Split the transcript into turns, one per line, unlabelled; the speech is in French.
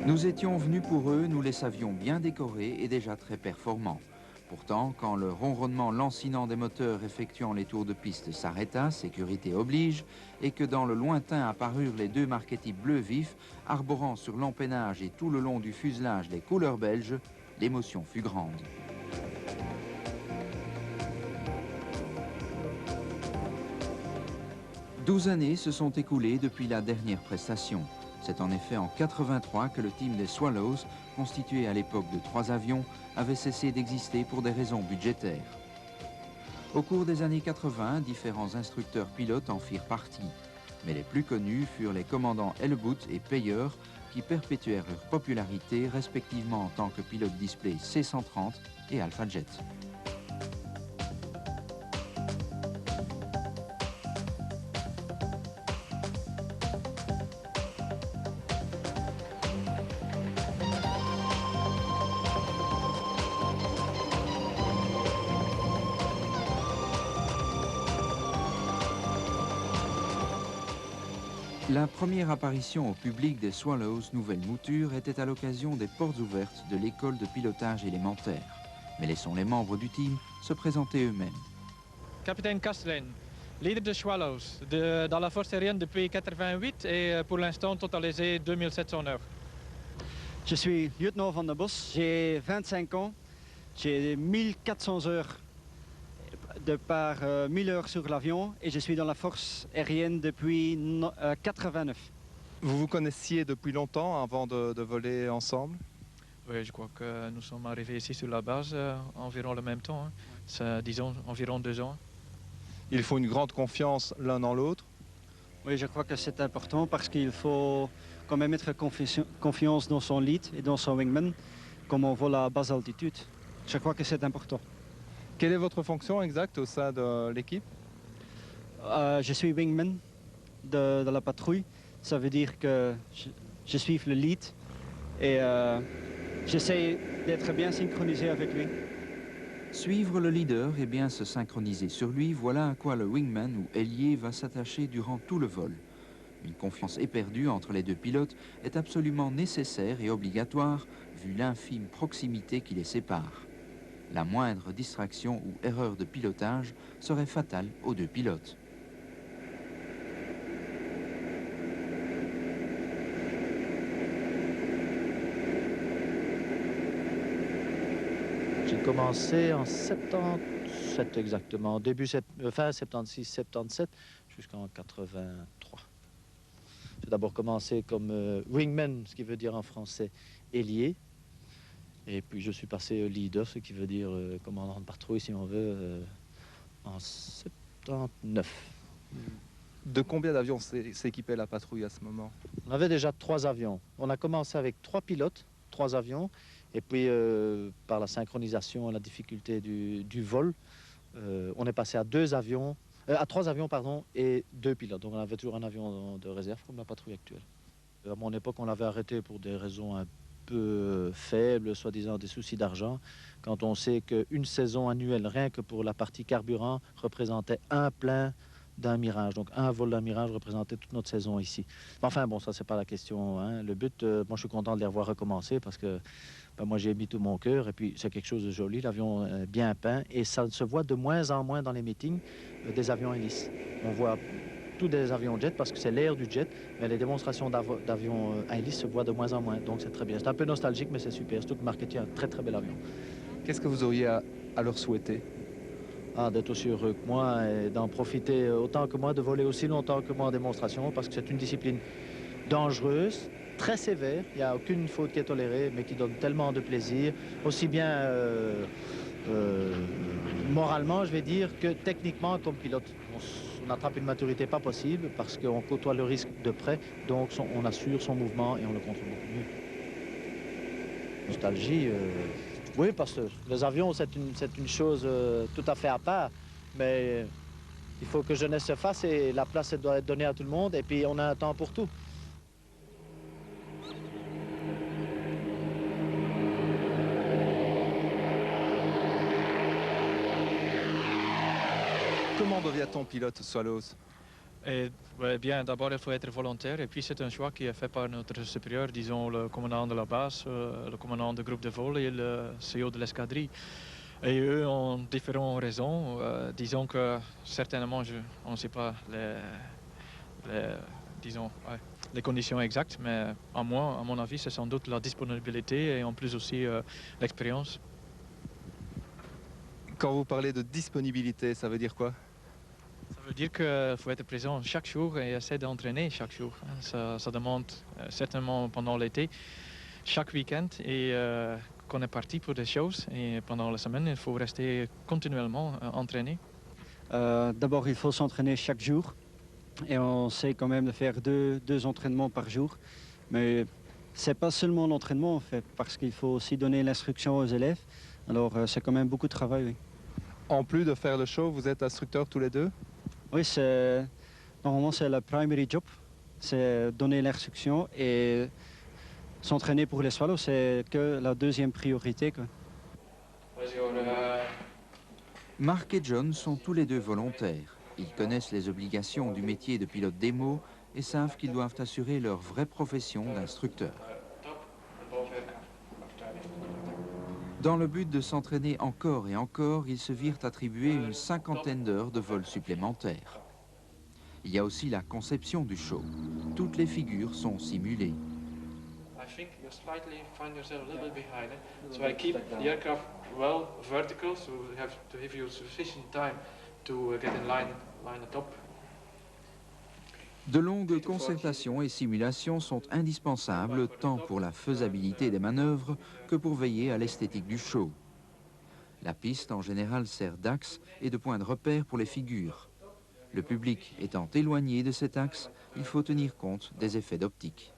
Nous étions venus pour eux, nous les savions bien décorés et déjà très performants. Pourtant, quand le ronronnement lancinant des moteurs effectuant les tours de piste s'arrêta, sécurité oblige, et que dans le lointain apparurent les deux marquetypes bleu vif, arborant sur l'empennage et tout le long du fuselage les couleurs belges, l'émotion fut grande. « 12 années se sont écoulées depuis la dernière prestation. C'est en effet en 83 que le team des Swallows, constitué à l'époque de 3 avions, avait cessé d'exister pour des raisons budgétaires. Au cours des années 80, différents instructeurs pilotes en firent partie. Mais les plus connus furent les commandants Hellebout et Payer, qui perpétuèrent leur popularité respectivement en tant que pilote display C-130 et Alpha Jet. La première apparition au public des Swallows nouvelle mouture était à l'occasion des portes ouvertes de l'école de pilotage élémentaire. Mais laissons les membres du team se présenter eux-mêmes.
Capitaine Kastelijn, leader de Swallows, dans la force aérienne depuis 88 et pour l'instant totalisé 2700 heures.
Je suis lieutenant Van der Bos, j'ai 25 ans, j'ai 1400 heures de par 1000 heures sur l'avion et je suis dans la force aérienne depuis 89.
Vous vous connaissiez depuis longtemps avant de voler ensemble?
Oui, je crois que nous sommes arrivés ici sur la base environ le même temps, disons environ 2 ans.
Il faut une grande confiance l'un dans l'autre?
Oui, je crois que c'est important parce qu'il faut quand même mettre confiance dans son lead et dans son wingman, comme on vole à basse altitude. Je crois que c'est important.
Quelle est votre fonction exacte au sein de l'équipe?
Je suis wingman de la patrouille. Ça veut dire que je suis le lead et j'essaie d'être bien synchronisé avec lui.
Suivre le leader et bien se synchroniser sur lui, voilà à quoi le wingman ou ailier va s'attacher durant tout le vol. Une confiance éperdue entre les deux pilotes est absolument nécessaire et obligatoire vu l'infime proximité qui les sépare. La moindre distraction ou erreur de pilotage serait fatale aux deux pilotes.
J'ai commencé en 77 exactement, fin 76-77 jusqu'en 83. J'ai d'abord commencé comme wingman, ce qui veut dire en français ailier. Et puis je suis passé leader, ce qui veut dire commandant de patrouille, si on veut, en 79.
De combien d'avions s'équipait la patrouille à ce moment?
On avait déjà 3 avions. On a commencé avec 3 pilotes, 3 avions. Et puis par la synchronisation, la difficulté du vol, on est passé à 3 avions pardon, et 2 pilotes. Donc on avait toujours un avion de réserve comme la patrouille actuelle. À mon époque, on l'avait arrêté pour des raisons un peu faible, soi-disant des soucis d'argent, quand on sait qu'une saison annuelle, rien que pour la partie carburant, représentait un plein d'un Mirage. Donc un vol d'un Mirage représentait toute notre saison ici. Enfin bon, ça c'est pas la question, hein. Le but, moi je suis content de les revoir recommencer parce que moi j'ai mis tout mon cœur et puis c'est quelque chose de joli, l'avion bien peint et ça se voit de moins en moins dans les meetings des avions hélices. On voit tous des avions jet parce que c'est l'ère du jet, mais les démonstrations d'avions à hélice se voient de moins en moins, donc c'est très bien. C'est un peu nostalgique, mais c'est super, surtout que Marquetti a un très très bel avion.
Qu'est-ce que vous auriez à leur souhaiter?
D'être aussi heureux que moi et d'en profiter autant que moi, de voler aussi longtemps que moi en démonstration, parce que c'est une discipline dangereuse, très sévère, il n'y a aucune faute qui est tolérée, mais qui donne tellement de plaisir, aussi bien moralement, je vais dire, que techniquement comme pilote. On attrape une maturité pas possible parce qu'on côtoie le risque de près, donc on assure son mouvement et on le contrôle beaucoup mieux. Nostalgie, oui, parce que les avions, c'est une chose tout à fait à part, mais il faut que jeunesse se fasse et la place doit être donnée à tout le monde et puis on a un temps pour tout.
Comment devient-on pilote Swallows?
Et ouais, bien, d'abord il faut être volontaire et puis c'est un choix qui est fait par notre supérieur, disons le commandant de la base, le commandant du groupe de vol et le CEO de l'escadrille. Et eux ont différentes raisons. Disons que certainement, on ne sait pas disons, ouais, les conditions exactes, mais à mon avis, c'est sans doute la disponibilité et en plus aussi l'expérience.
Quand vous parlez de disponibilité, ça veut dire quoi?
Ça veut dire qu'il faut être présent chaque jour et essayer d'entraîner chaque jour. Ça demande certainement pendant l'été, chaque week-end, et qu'on est parti pour des choses. Et pendant la semaine, il faut rester continuellement entraîné.
D'abord, il faut s'entraîner chaque jour. Et on sait quand même de faire deux entraînements par jour. Mais ce n'est pas seulement l'entraînement, en fait, parce qu'il faut aussi donner l'instruction aux élèves. Alors, c'est quand même beaucoup de travail, oui.
En plus de faire le show, vous êtes instructeurs tous les deux?
Oui, normalement, c'est le primary job. C'est donner l'instruction et s'entraîner pour les swallows, c'est que la deuxième priorité, quoi.
Mark et John sont tous les deux volontaires. Ils connaissent les obligations du métier de pilote démo et savent qu'ils doivent assurer leur vraie profession d'instructeur. Dans le but de s'entraîner encore et encore, ils se virent attribuer une 50aine d'heures de vol supplémentaires. Il y a aussi la conception du show. Toutes les figures sont simulées.
I think you slightly find yourself a little bit behind. So I keep the aircraft well vertical, so you have to give you sufficient time to get in line atop.
De longues concertations et simulations sont indispensables tant pour la faisabilité des manœuvres que pour veiller à l'esthétique du show. La piste en général sert d'axe et de point de repère pour les figures. Le public étant éloigné de cet axe, il faut tenir compte des effets d'optique.